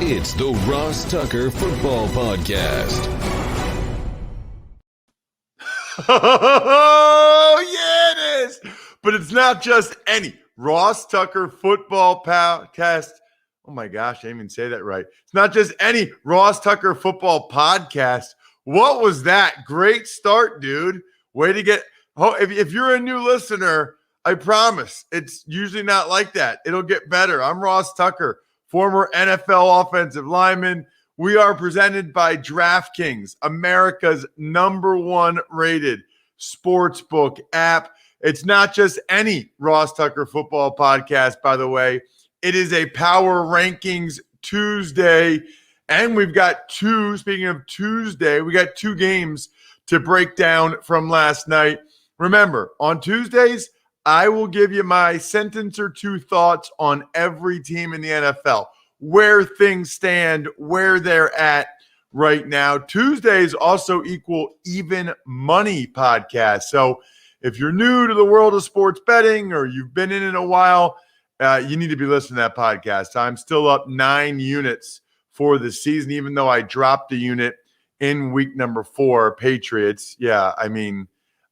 It's the Ross Tucker Football Podcast. Oh, yeah, it is. But it's not just any Ross Tucker Football Podcast. Oh, my gosh, I didn't even say that right. It's not just any Ross Tucker Football Podcast. What was that? Great start, dude. Way to get – if you're a new listener, I promise it's usually not like that. It'll get better. I'm Ross Tucker, former NFL offensive lineman. We are presented by DraftKings, America's #1 rated sportsbook app. It's not just any Ross Tucker Football Podcast, by the way. It is a Power Rankings Tuesday. And we've got speaking of Tuesday, we got 2 games to break down from last night. Remember, on Tuesdays, I will give you my sentence or 2 thoughts on every team in the NFL, where things stand, where they're at right now. Tuesdays also equal Even Money podcast. So if you're new to the world of sports betting or you've been in it a while, you need to be listening to that podcast. I'm still up 9 units for the season, even though I dropped a unit in week number 4, Patriots. Yeah, I mean,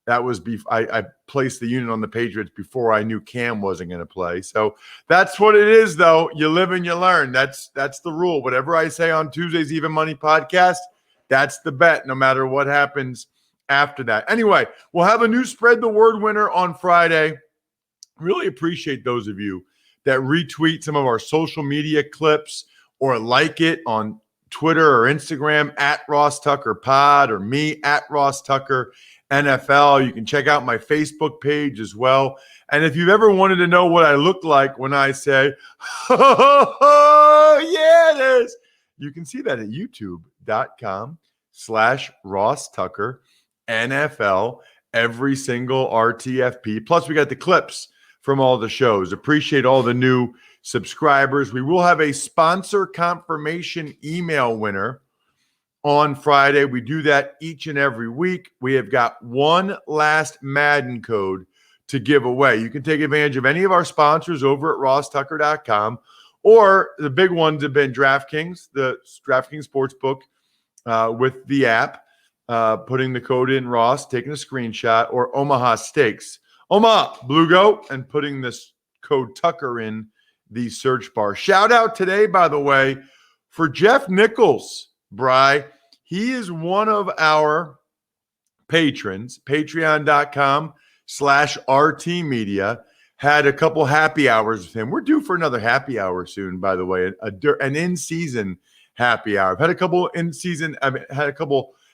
that was I placed the unit on the Patriots before I knew Cam wasn't going to play. So that's what it is, though. You live and you learn. That's the rule. Whatever I say on Tuesday's Even Money podcast, that's the bet, no matter what happens after that. Anyway, we'll have a new Spread the Word winner on Friday. Really appreciate those of you that retweet some of our social media clips or like it on Twitter or Instagram at RossTuckerPod or me at RossTucker NFL. You can check out my Facebook page as well. And if you've ever wanted to know what I look like when I say, oh, yeah, it is, you can see that at youtube.com/RossTuckerNFL, every single RTFP. Plus, we got the clips from all the shows. Appreciate all the new subscribers. We will have a sponsor confirmation email winner on Friday. We do that each and every week. We have got one last Madden code to give away. You can take advantage of any of our sponsors over at RossTucker.com, or the big ones have been DraftKings, the DraftKings Sportsbook with the app, putting the code in Ross, taking a screenshot, or Omaha Steaks, Omaha Blue Goat, and putting this code Tucker in the search bar. Shout out today, by the way, for Jeff Nichols, Bry. He is one of our patrons, patreon.com/RTmedia. Had a couple happy hours with him. We're due for another happy hour soon, by the way, an in-season happy hour. I've had a couple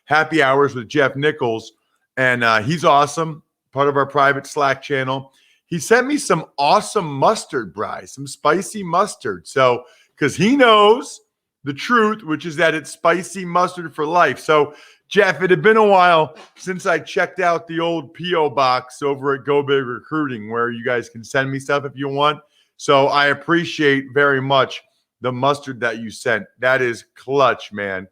happy hours with Jeff Nichols, and he's awesome, part of our private Slack channel. He sent me some awesome mustard, Bry, some spicy mustard. So, because he knows the truth, which is that it's spicy mustard for life. So, Jeff, it had been a while since I checked out the old P.O. box over at Go Big Recruiting, where you guys can send me stuff if you want. So I appreciate very much the mustard that you sent. That is clutch, man.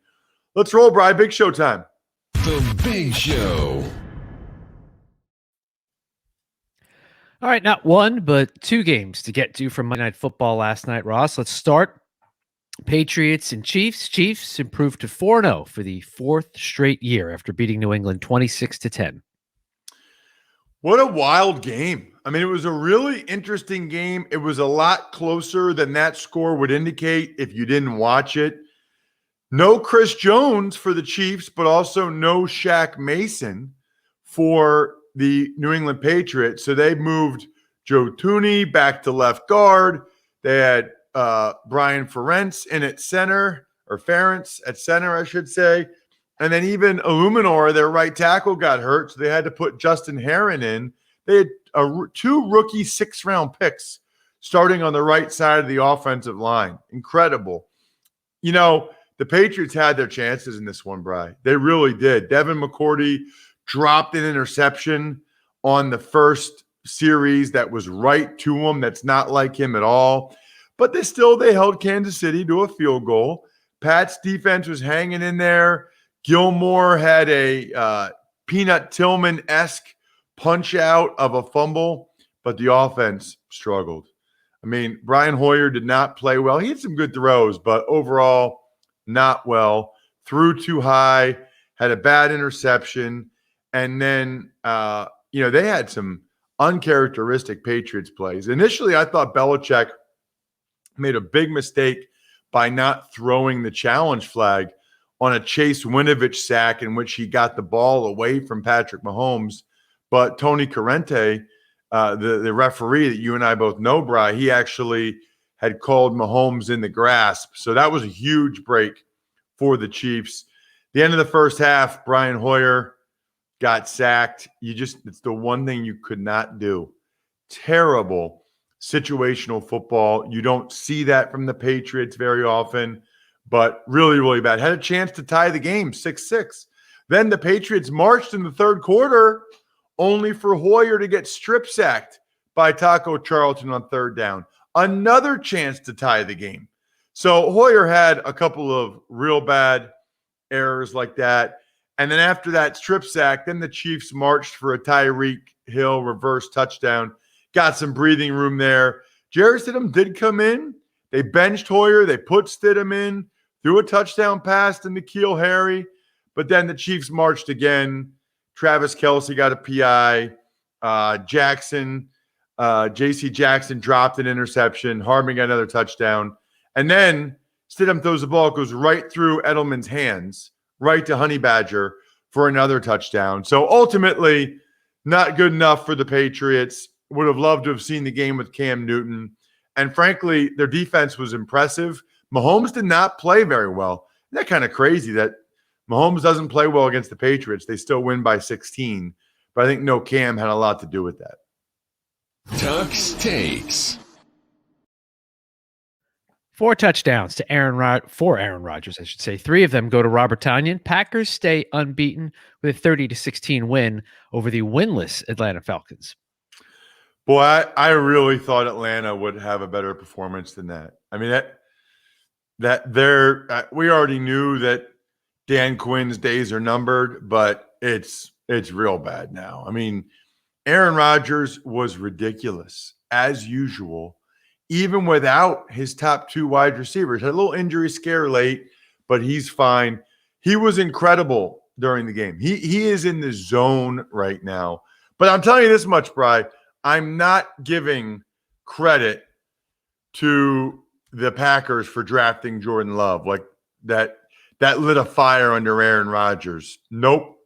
Let's roll, Bri. Big show time. The Big Show. All right, not 1, but 2 games to get to from Monday Night Football last night, Ross. Let's start. Patriots and Chiefs. Chiefs improved to 4-0 for the 4th straight year after beating New England 26-10. What a wild game. I mean, it was a really interesting game. It was a lot closer than that score would indicate if you didn't watch it. No Chris Jones for the Chiefs, but also no Shaq Mason for the New England Patriots. So they moved Joe Thuney back to left guard. They had Brian Ferentz in at center, or Ferentz at center, I should say. And then even Illuminor, their right tackle, got hurt, so they had to put Justin Herron in. They had 2 rookie 6th-round picks starting on the right side of the offensive line. Incredible. You know, the Patriots had their chances in this one, Bri. They really did. Devin McCourty dropped an interception on the first series that was right to him. That's not like him at all. But they held Kansas City to a field goal. Pat's defense was hanging in there. Gilmore had a Peanut Tillman-esque punch out of a fumble, but the offense struggled. I mean, Brian Hoyer did not play well. He had some good throws, but overall, not well. Threw too high, had a bad interception. And then, they had some uncharacteristic Patriots plays. Initially, I thought Belichick made a big mistake by not throwing the challenge flag on a Chase Winovich sack in which he got the ball away from Patrick Mahomes. But Tony Corrente, the referee that you and I both know, Bri, he actually had called Mahomes in the grasp. So that was a huge break for the Chiefs. The end of the first half, Brian Hoyer got sacked. It's the one thing you could not do. Terrible situational football. You don't see that from the Patriots very often, but really, really bad. Had a chance to tie the game 6-6. Then the Patriots marched in the third quarter only for Hoyer to get strip sacked by Taco Charlton on third down. Another chance to tie the game. So Hoyer had a couple of real bad errors like that. And then after that strip sack, then the Chiefs marched for a Tyreek Hill reverse touchdown. Got some breathing room there. Jarrett Stidham did come in. They benched Hoyer. They put Stidham in, threw a touchdown pass to N'Keal Harry. But then the Chiefs marched again. Travis Kelce got a PI. J.C. Jackson dropped an interception. Hardman got another touchdown. And then Stidham throws the ball. It goes right through Edelman's hands, right to Honey Badger for another touchdown. So ultimately, not good enough for the Patriots. Would have loved to have seen the game with Cam Newton. And frankly, their defense was impressive. Mahomes did not play very well. Isn't that kind of crazy that Mahomes doesn't play well against the Patriots? They still win by 16. But I think no Cam had a lot to do with that. Tuck's Takes. 4 touchdowns to for Aaron Rodgers, I should say. 3 of them go to Robert Tonyan. Packers stay unbeaten with a 30-16 win over the winless Atlanta Falcons. Boy, I really thought Atlanta would have a better performance than that. I mean, we already knew that Dan Quinn's days are numbered, but it's real bad now. I mean, Aaron Rodgers was ridiculous as usual, even without his top 2 wide receivers. Had a little injury scare late, but he's fine. He was incredible during the game. He is in the zone right now. But I'm telling you this much, Bri, I'm not giving credit to the Packers for drafting Jordan Love. Like that lit a fire under Aaron Rodgers. Nope.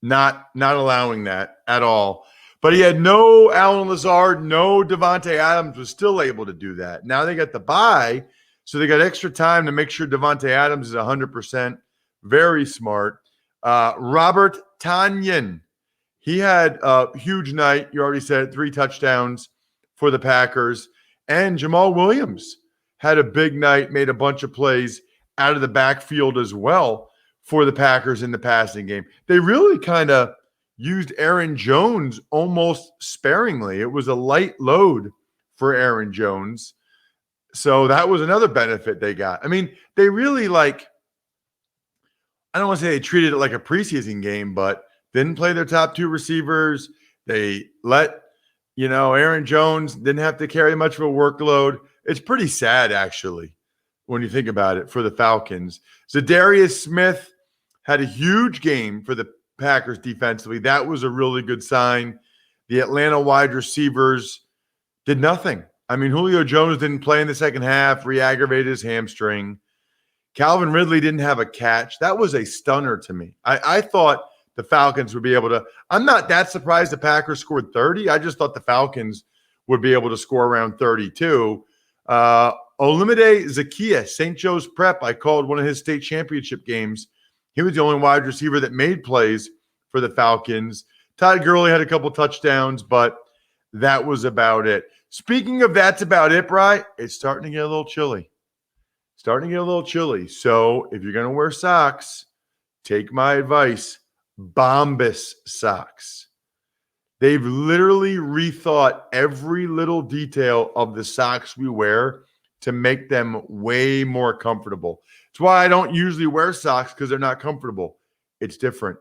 Not allowing that at all. But he had no Allen Lazard, no Devontae Adams was still able to do that. Now they got the bye, so they got extra time to make sure Devontae Adams is 100%. Very smart. Robert Tonyan, he had a huge night. You already said 3 touchdowns for the Packers. And Jamal Williams had a big night, made a bunch of plays out of the backfield as well for the Packers in the passing game. They really kind of used Aaron Jones almost sparingly. It was a light load for Aaron Jones. So that was another benefit they got. I mean, they really I don't want to say they treated it like a preseason game, but didn't play their top 2 receivers. They let, Aaron Jones didn't have to carry much of a workload. It's pretty sad, actually, when you think about it, for the Falcons. Zadarius Smith had a huge game for the Packers defensively. That was a really good sign. The Atlanta wide receivers did nothing. I mean, Julio Jones didn't play in the second half, re-aggravated his hamstring. Calvin Ridley didn't have a catch. That was a stunner to me. I thought the Falcons would be able to – I'm not that surprised the Packers scored 30. I just thought the Falcons would be able to score around 32. Olamide Zaccheaus, St. Joe's Prep, I called one of his state championship games. He was the only wide receiver that made plays for the Falcons. Todd Gurley had a couple touchdowns, but that was about it. Speaking of that's about it, Bri, it's starting to get a little chilly. So if you're going to wear socks, take my advice, Bombas socks. They've literally rethought every little detail of the socks we wear to make them way more comfortable. It's why I don't usually wear socks, because they're not comfortable. It's different.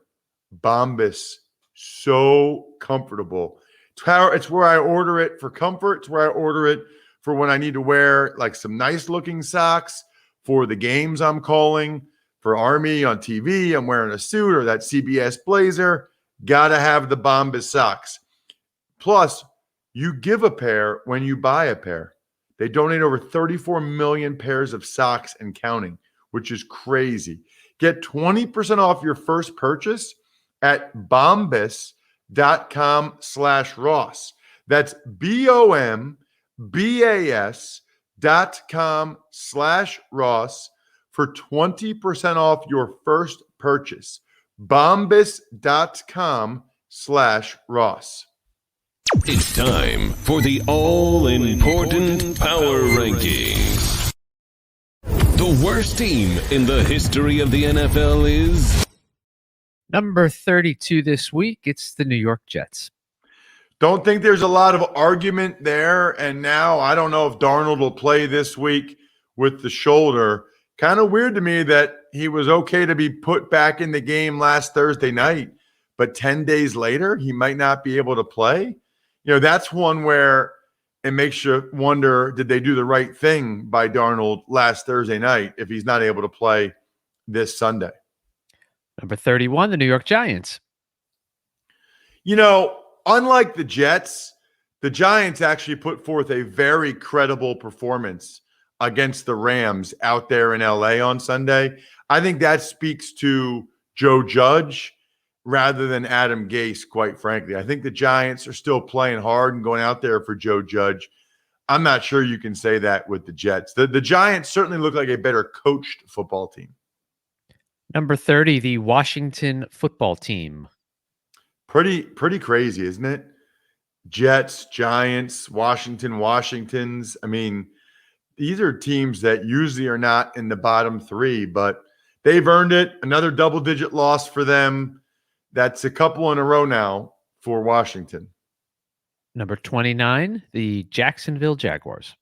Bombas, so comfortable. It's where I order it for comfort. It's where I order it for when I need to wear like some nice looking socks for the games I'm calling. For Army on TV, I'm wearing a suit or that CBS blazer. Got to have the Bombas socks. Plus, you give a pair when you buy a pair. They donate over 34 million pairs of socks and counting, which is crazy. Get 20% off your first purchase at bombas.com/Ross. That's BOMBAS.com/Ross for 20% off your first purchase. Bombas.com/Ross. It's time for the all-important Power Rankings. The worst team in the history of the NFL is... Number 32 this week, it's the New York Jets. Don't think there's a lot of argument there. And now I don't know if Darnold will play this week with the shoulder. Kind of weird to me that he was okay to be put back in the game last Thursday night, but 10 days later, he might not be able to play. You know, that's one where it makes you wonder, did they do the right thing by Darnold last Thursday night if he's not able to play this Sunday? Number 31, the New York Giants. You know, unlike the Jets, the Giants actually put forth a very credible performance against the Rams out there in LA on Sunday. I think that speaks to Joe Judge rather than Adam Gase, quite frankly. I think the Giants are still playing hard and going out there for Joe Judge. I'm not sure you can say that with the Jets. The Giants certainly look like a better coached football team. Number 30, the Washington football team. Pretty crazy, isn't it? Jets, Giants, Washingtons. I mean, these are teams that usually are not in the bottom three, but they've earned it. Another double-digit loss for them. That's a couple in a row now for Washington. Number 29, the Jacksonville Jaguars.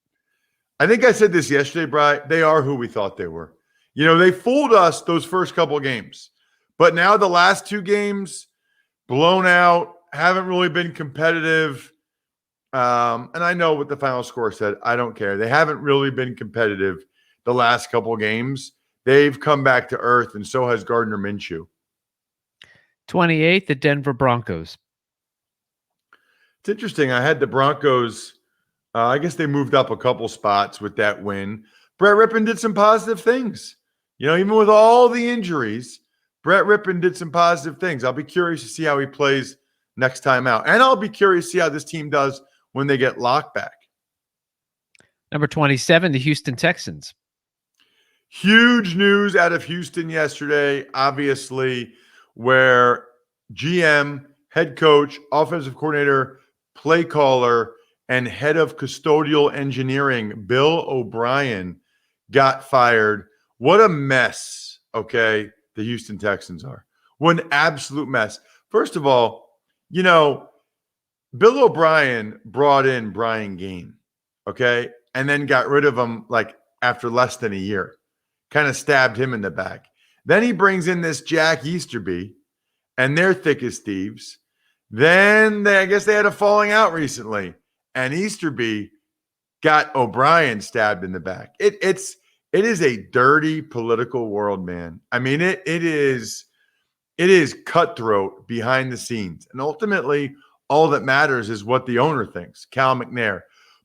I think I said this yesterday, Bri. They are who we thought they were. You know, they fooled us those first couple games. But now the last two games, blown out, haven't really been competitive. And I know what the final score said. I don't care. They haven't really been competitive the last couple games. They've come back to earth, and so has Gardner Minshew. 28, the Denver Broncos. It's interesting. I had the Broncos. I guess they moved up a couple spots with that win. Brett Rippon did some positive things. You know, even with all the injuries, Brett Rippon did some positive things. I'll be curious to see how he plays next time out. And I'll be curious to see how this team does when they get Locke back. Number 27, the Houston Texans. Huge news out of Houston yesterday, obviously, where GM, head coach, offensive coordinator, play caller, and head of custodial engineering, Bill O'Brien, got fired. What a mess, okay, the Houston Texans are. What an absolute mess. First of all, you know, Bill O'Brien brought in Brian Gaine, okay, and then got rid of him like after less than a year. Kind of stabbed him in the back. Then he brings in this Jack Easterby, and they're thick as thieves. Then I guess they had a falling out recently, and Easterby got O'Brien stabbed in the back. It is a dirty political world, man. I mean, it is cutthroat behind the scenes, and ultimately, all that matters is what the owner thinks, Cal McNair.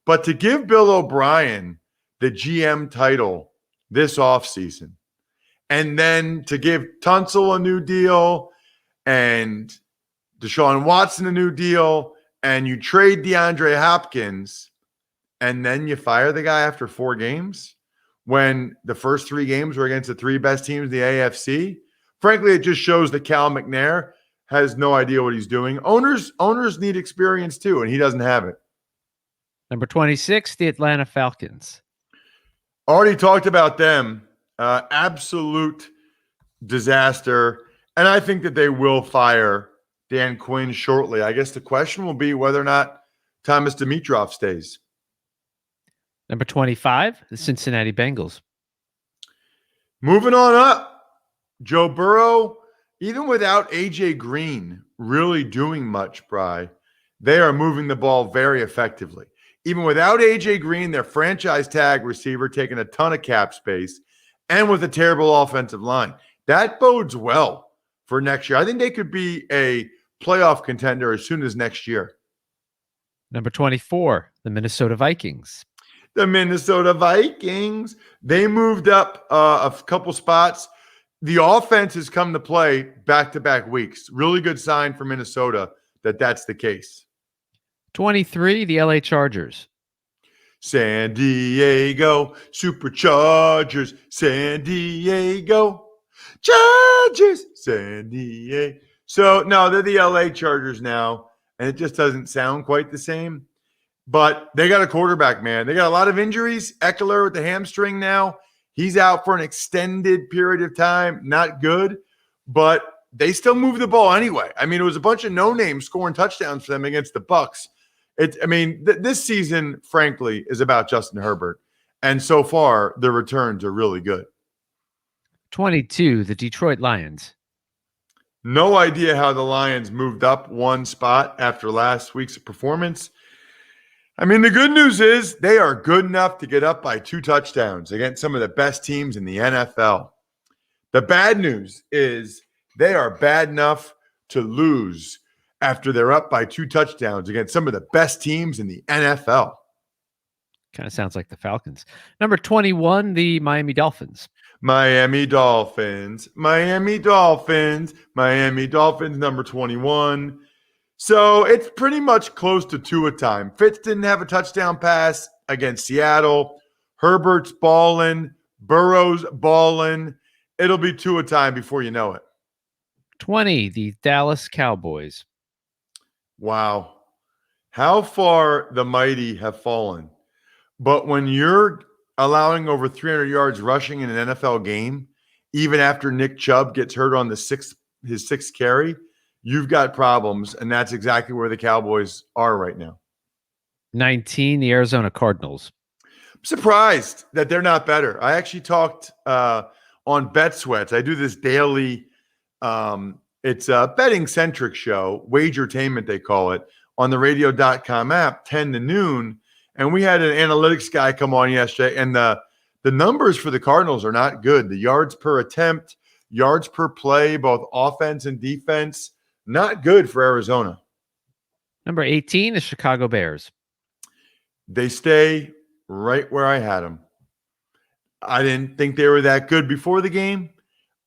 But to give Bill O'Brien the GM title this offseason, and then to give Tunsil a new deal and Deshaun Watson a new deal, and you trade DeAndre Hopkins, and then you fire the guy after 4 games when the first 3 games were against the 3 best teams in the AFC. Frankly, it just shows that Cal McNair has no idea what he's doing. Owners need experience too, and he doesn't have it. Number 26, the Atlanta Falcons. Already talked about them. Absolute disaster. And I think that they will fire Dan Quinn shortly. I guess the question will be whether or not Thomas Dimitroff stays. Number 25, the Cincinnati Bengals. Moving on up, Joe Burrow, even without A.J. Green really doing much, Bri, they are moving the ball very effectively. Even without A.J. Green, their franchise tag receiver, taking a ton of cap space, and with a terrible offensive line. That bodes well for next year. I think they could be a playoff contender as soon as next year. Number 24, the Minnesota Vikings. The Minnesota Vikings, they moved up a couple spots. The offense has come to play back-to-back weeks. Really good sign for Minnesota that that's the case. 23, the LA Chargers. San Diego Superchargers, San Diego Chargers, San Diego. So, no, they're the LA Chargers now, and it just doesn't sound quite the same. But they got a quarterback, man. They got a lot of injuries. Eckler with the hamstring now. He's out for an extended period of time. Not good, but they still move the ball anyway. I mean, it was a bunch of no-names scoring touchdowns for them against the Bucks. This season, frankly, is about Justin Herbert. And so far, the returns are really good. 22, the Detroit Lions. No idea how the Lions moved up one spot after last week's performance. I mean, the good news is they are good enough to get up by 2 touchdowns against some of the best teams in the NFL. The bad news is they are bad enough to lose after they're up by 2 touchdowns against some of the best teams in the NFL. Kind of sounds like the Falcons. Number 21, the Miami Dolphins. Miami Dolphins, Miami Dolphins, Miami Dolphins, number 21. So it's pretty much close to Tua time. Fitz didn't have a touchdown pass against Seattle. Herbert's balling. Burrow's balling. It'll be Tua time before you know it. 20, the Dallas Cowboys. Wow. How far the mighty have fallen. But when you're allowing over 300 yards rushing in an NFL game, even after Nick Chubb gets hurt on his sixth carry, you've got problems, and that's exactly where the Cowboys are right now. 19, the Arizona Cardinals. I'm surprised that they're not better. I actually talked on Bet Sweats. I do this daily, it's a betting-centric show, Wagertainment they call it, on the radio.com app, 10 to noon. And we had an analytics guy come on yesterday, and the numbers for the Cardinals are not good. The yards per attempt, yards per play, both offense and defense, not good for Arizona. Number 18, the Chicago Bears. They stay right where I had them. I didn't think they were that good before the game.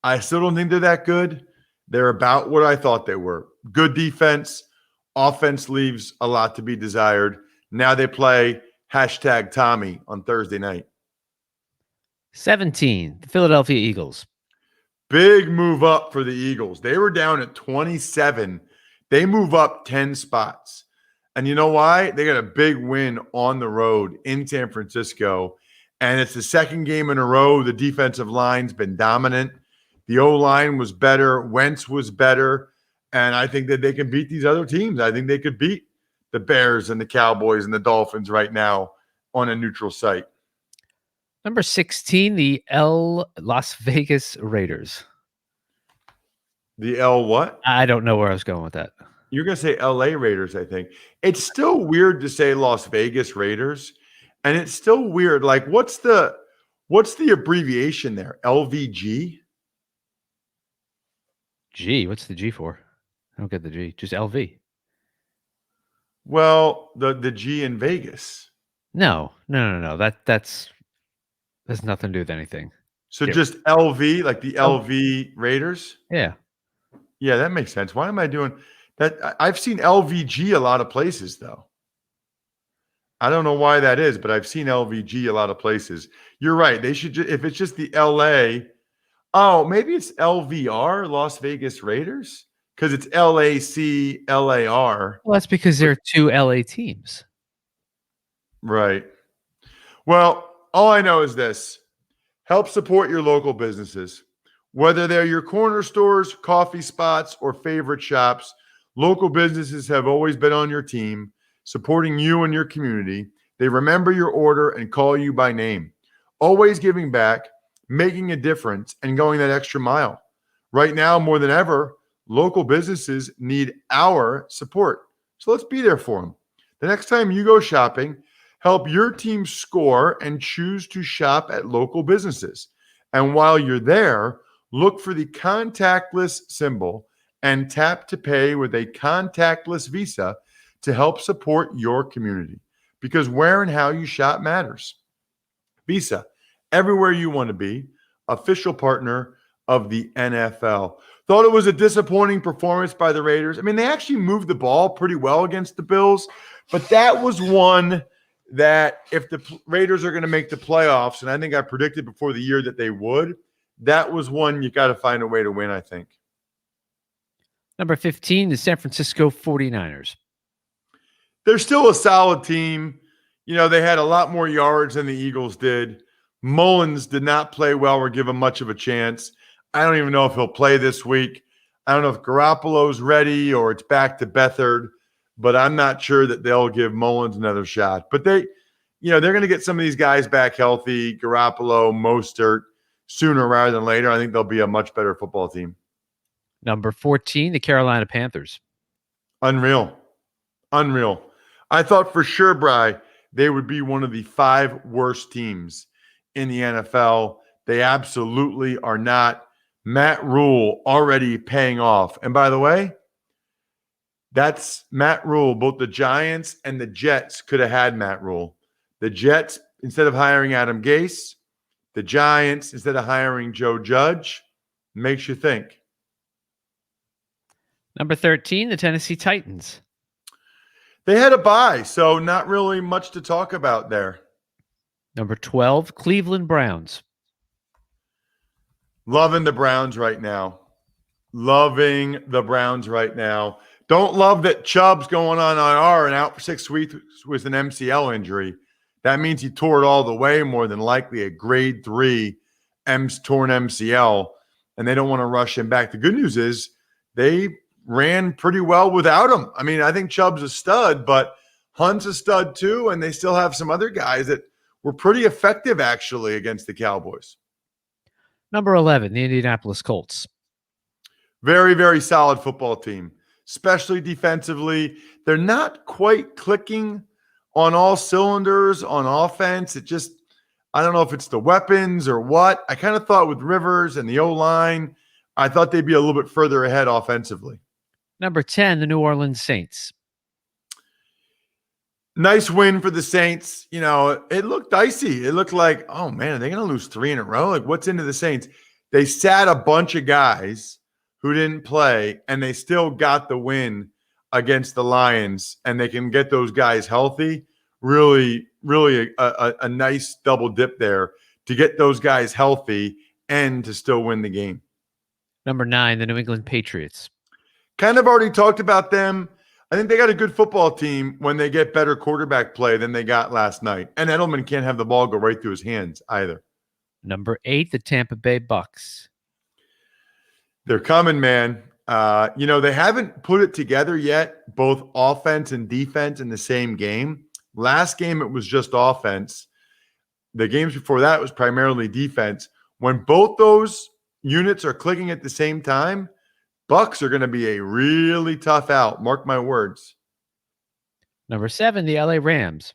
I still don't think they're that good. They're about what I thought they were. Good defense. Offense leaves a lot to be desired. Now they play #Tommy on Thursday night. 17, the Philadelphia Eagles. Big move up for the Eagles. They were down at 27. They move up 10 spots. And you know why? They got a big win on the road in San Francisco. And it's the second game in a row. The defensive line's been dominant. The O-line was better. Wentz was better. And I think that they can beat these other teams. I think they could beat the Bears and the Cowboys and the Dolphins right now on a neutral site. Number 16, the Las Vegas Raiders. The L what? I don't know where I was going with that. You're going to say LA Raiders, I think. It's still weird to say Las Vegas Raiders. And it's still weird. Like, what's the abbreviation there? LVG? G, what's the G for? I don't get the G. Just LV. Well, the G in Vegas. No. That's nothing to do with anything. So just LV, like the LV Raiders? Yeah. Yeah, that makes sense. Why am I doing that? I've seen LVG a lot of places, though. I don't know why that is, but I've seen LVG a lot of places. You're right. They should, if it's just the LA. Oh, maybe it's LVR, Las Vegas Raiders, because it's LACLAR. Well, that's because there are 2 LA teams. Right. Well, all I know is this. Help support your local businesses. Whether they're your corner stores, coffee spots, or favorite shops, local businesses have always been on your team, supporting you and your community. They remember your order and call you by name. Always giving back, making a difference, and going that extra mile. Right now, more than ever, local businesses need our support. So let's be there for them. The next time you go shopping, Help your team score and choose to shop at local businesses. And while you're there, look for the contactless symbol and tap to pay with a contactless Visa to help support your community. Because where and how you shop matters. Visa, everywhere you want to be, official partner of the NFL. Thought it was a disappointing performance by the Raiders. I mean, they actually moved the ball pretty well against the Bills, but that was one that if the Raiders are going to make the playoffs, and I think I predicted before the year that they would, that was one you got to find a way to win, I think. Number 15, the San Francisco 49ers. They're still a solid team. You know, they had a lot more yards than the Eagles did. Mullins did not play well or give him much of a chance. I don't even know if he'll play this week. I don't know if Garoppolo's ready or it's back to Beathard, but I'm not sure that they'll give Mullins another shot. But they're going to get some of these guys back healthy, Garoppolo, Mostert, sooner rather than later. I think they'll be a much better football team. Number 14, the Carolina Panthers. Unreal. I thought for sure, Bri, they would be one of the 5 worst teams in the NFL. They absolutely are not. Matt Rule already paying off. And by the way, that's Matt Rule. Both the Giants and the Jets could have had Matt Rule. The Jets, instead of hiring Adam Gase, the Giants, instead of hiring Joe Judge, makes you think. Number 13, the Tennessee Titans. They had a bye, so not really much to talk about there. Number 12, Cleveland Browns. Loving the Browns right now. Don't love that Chubb's going on IR and out for 6 weeks with an MCL injury. That means he tore it all the way, more than likely a grade 3 torn MCL, and they don't want to rush him back. The good news is they ran pretty well without him. I mean, I think Chubb's a stud, but Hunt's a stud too, and they still have some other guys that were pretty effective actually against the Cowboys. Number 11, the Indianapolis Colts. Very, very solid football team, especially defensively. They're not quite clicking on all cylinders on offense. I don't know if it's the weapons or what. I kind of thought with Rivers and the O-line, I thought they'd be a little bit further ahead offensively. Number 10, the New Orleans Saints. Nice win for the Saints. You know, it looked dicey. It looked like, oh, man, are they going to lose 3 in a row? Like, what's into the Saints? They sat a bunch of guys who didn't play, and they still got the win against the Lions, and they can get those guys healthy. Really, really a nice double dip there to get those guys healthy and to still win the game. Number 9, the New England Patriots. Kind of already talked about them. I think they got a good football team when they get better quarterback play than they got last night. And Edelman can't have the ball go right through his hands either. Number 8, the Tampa Bay Bucks. They're coming, man. They haven't put it together yet, both offense and defense in the same game. Last game, it was just offense. The games before that was primarily defense. When both those units are clicking at the same time, Bucks are going to be a really tough out. Mark my words. Number 7, the LA Rams.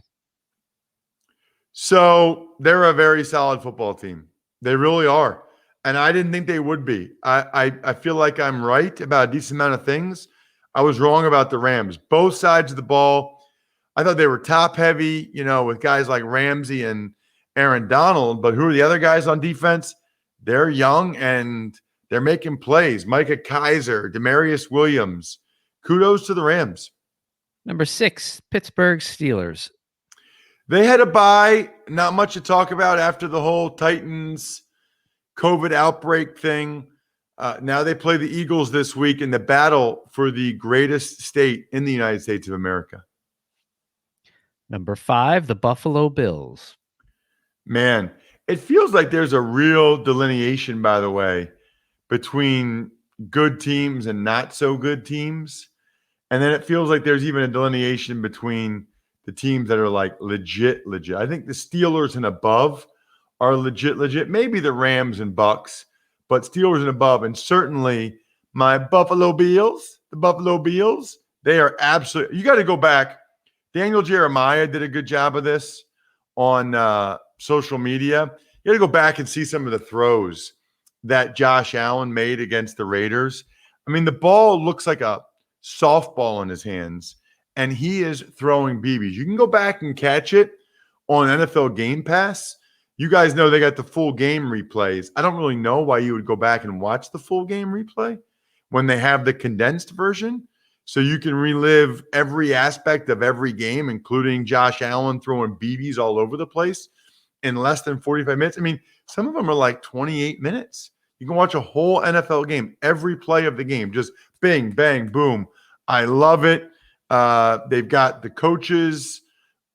So they're a very solid football team. They really are. And I didn't think they would be. I feel like I'm right about a decent amount of things. I was wrong about the Rams. Both sides of the ball. I thought they were top heavy, with guys like Ramsey and Aaron Donald. But who are the other guys on defense? They're young and they're making plays. Micah Kaiser, Demarius Williams. Kudos to the Rams. Number 6, Pittsburgh Steelers. They had a bye. Not much to talk about after the whole Titans COVID outbreak thing. Now they play the Eagles this week in the battle for the greatest state in the United States of America. Number 5, the Buffalo Bills. Man, it feels like there's a real delineation, by the way, between good teams and not so good teams. And then it feels like there's even a delineation between the teams that are like legit. I think the Steelers and above are legit. Maybe the Rams and Bucks, but Steelers and above. And certainly my Buffalo Bills, they are absolutely – you got to go back Daniel Jeremiah did a good job of this on social media. You got to go back and see some of the throws that Josh Allen made against the Raiders. I mean, the ball looks like a softball in his hands, and he is throwing BBs. You can go back and catch it on NFL Game Pass. You guys know they got the full game replays. I don't really know why you would go back and watch the full game replay when they have the condensed version. So you can relive every aspect of every game, including Josh Allen throwing BBs all over the place in less than 45 minutes. I mean, some of them are like 28 minutes. You can watch a whole NFL game, every play of the game, just bing, bang, boom. I love it. They've got the coaches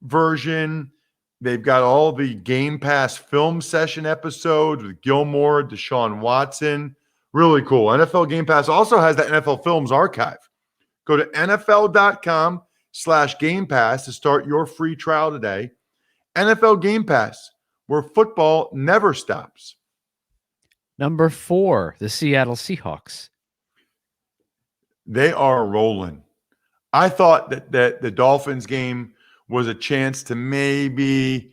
version. They've got all the Game Pass film session episodes with Gilmore, Deshaun Watson. Really cool. NFL Game Pass also has the NFL Films archive. Go to NFL.com/Game Pass to start your free trial today. NFL Game Pass, where football never stops. Number 4, the Seattle Seahawks. They are rolling. I thought that the Dolphins game was a chance to maybe,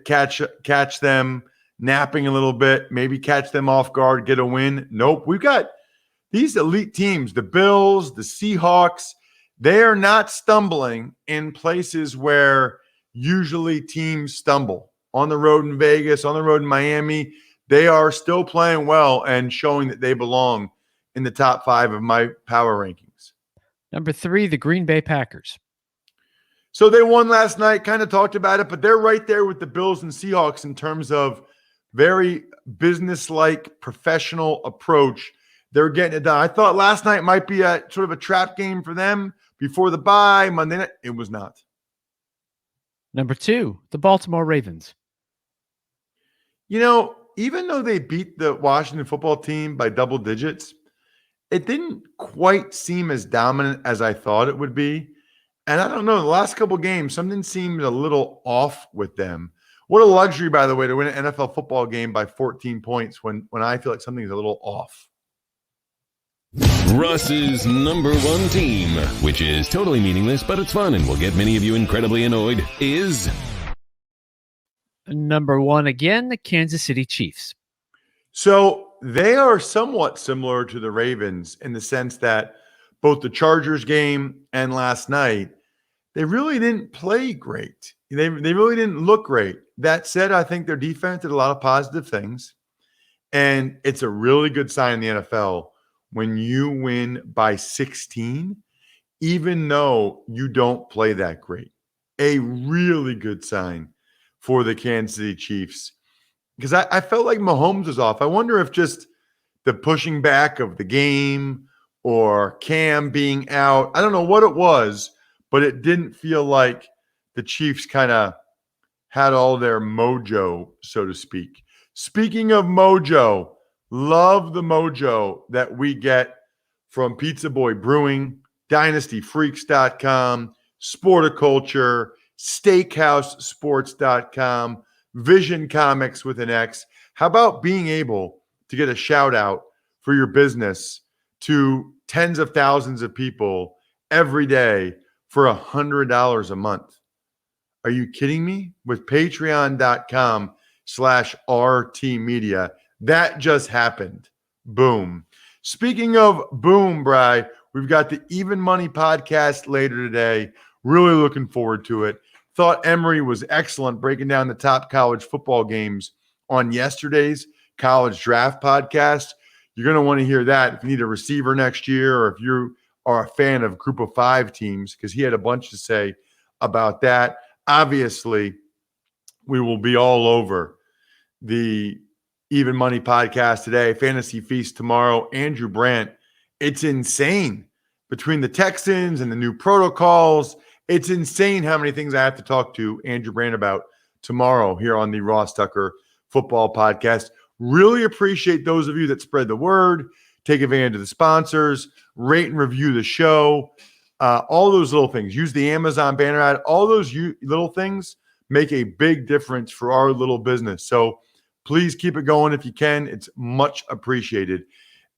catch them napping a little bit, maybe catch them off guard, get a win. Nope. We've got these elite teams, the Bills, the Seahawks. They are not stumbling in places where usually teams stumble. On the road in Vegas, on the road in Miami, they are still playing well and showing that they belong in the top 5 of my power rankings. Number 3, the Green Bay Packers. So they won last night, kind of talked about it, but they're right there with the Bills and Seahawks in terms of very business-like, professional approach. They're getting it done. I thought last night might be a sort of a trap game for them before the bye. Monday night, it was not. Number 2, the Baltimore Ravens. Even though they beat the Washington football team by double digits, it didn't quite seem as dominant as I thought it would be. And I don't know, the last couple games, something seemed a little off with them. What a luxury, by the way, to win an NFL football game by 14 points when I feel like something's a little off. Ross's number 1 team, which is totally meaningless, but it's fun and will get many of you incredibly annoyed, is... Number 1 again, the Kansas City Chiefs. So they are somewhat similar to the Ravens in the sense that both the Chargers game and last night, they really didn't play great. They really didn't look great. That said, I think their defense did a lot of positive things. And it's a really good sign in the NFL when you win by 16, even though you don't play that great. A really good sign for the Kansas City Chiefs. Because I felt like Mahomes was off. I wonder if just the pushing back of the game or Cam being out, I don't know what it was, but it didn't feel like the Chiefs kind of had all their mojo, so to speak. Speaking of mojo, love the mojo that we get from Pizza Boy Brewing, DynastyFreaks.com, Sporticulture, SteakhouseSports.com, Vision Comics with an X. How about being able to get a shout out for your business to tens of thousands of people every day for $100 a month? Are you kidding me? With patreon.com/RT Media. That just happened. Boom. Speaking of boom, Bri, we've got the Even Money podcast later today. Really looking forward to it. Thought Emery was excellent breaking down the top college football games on yesterday's college draft podcast. You're going to want to hear that if you need a receiver next year or if you are a fan of Group of 5 teams, because he had a bunch to say about that. Obviously, we will be all over the Even Money podcast today, Fantasy Feast tomorrow. Andrew Brandt, it's insane between the Texans and the new protocols. It's insane how many things I have to talk to Andrew Brandt about tomorrow here on the Ross Tucker Football Podcast. Really appreciate those of you that spread the word, take advantage of the sponsors, rate and review the show, all those little things. Use the Amazon banner ad. All those little things make a big difference for our little business. So please keep it going if you can. It's much appreciated.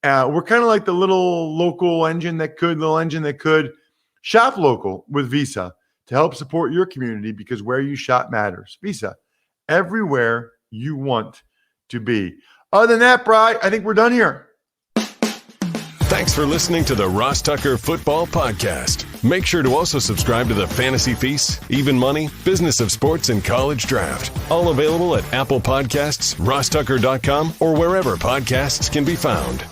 We're kind of like the little engine that could. Shop local with Visa to help support your community because where you shop matters. Visa, everywhere you want to be. Other than that, Bri, I think we're done here. Thanks for listening to the Ross Tucker Football Podcast. Make sure to also subscribe to the Fantasy Feast, Even Money, Business of Sports, and College Draft. All available at Apple Podcasts, RossTucker.com, or wherever podcasts can be found.